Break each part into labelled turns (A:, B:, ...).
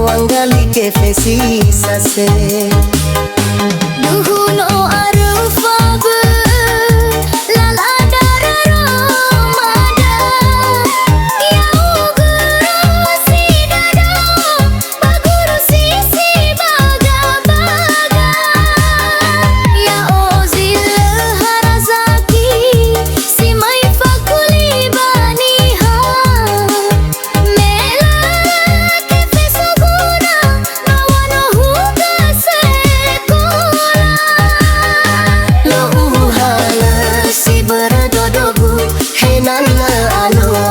A: wangali ke fesi sase
B: duhu no arufa be lala dara ramada ya uguru si dada baguru si baga baga ya ozil harazaki si mai fakuli baniha mela ke fesuguna nawano huga se lo uhala si berdodogu henana alwa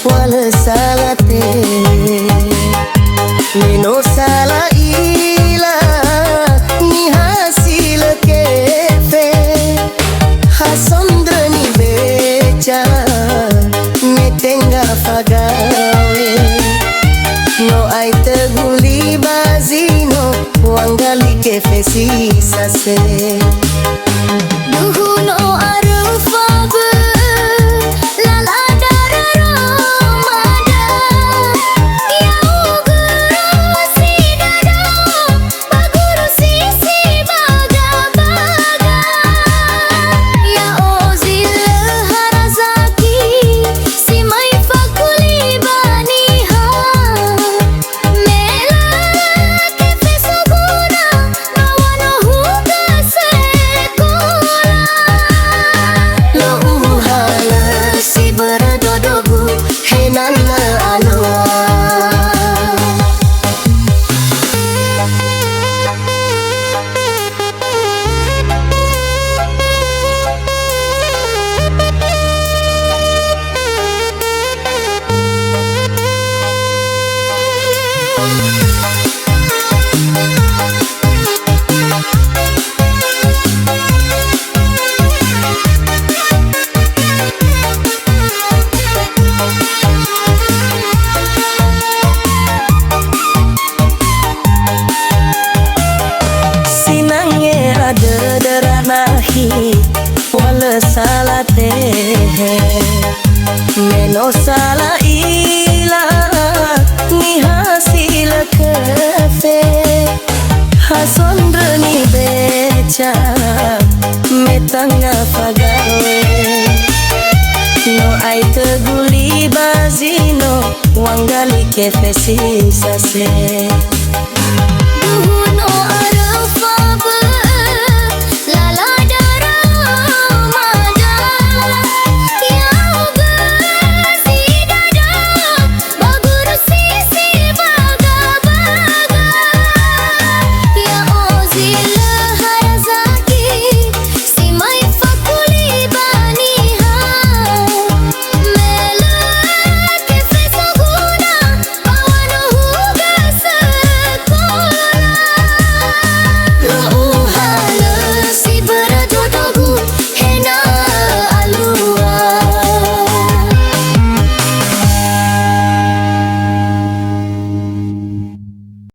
B: wala salate nino sala ila ni hasil kefe hasondra ni becha me tenga fagawe no ai teguli bazino wangali kefe si sase duhu no arufa be lala dara ramada ya uguru si dada baguru si baga baga ya ozil harazaki si mai fakuli baniha mela ke fesuguna nawano huga se lo uhala si berdodogu henana alwa
A: wala salate neno sala ila ni hasil kefe hasondra ni becha metanga fagawe no ai teguli bazino wangali kefe si sase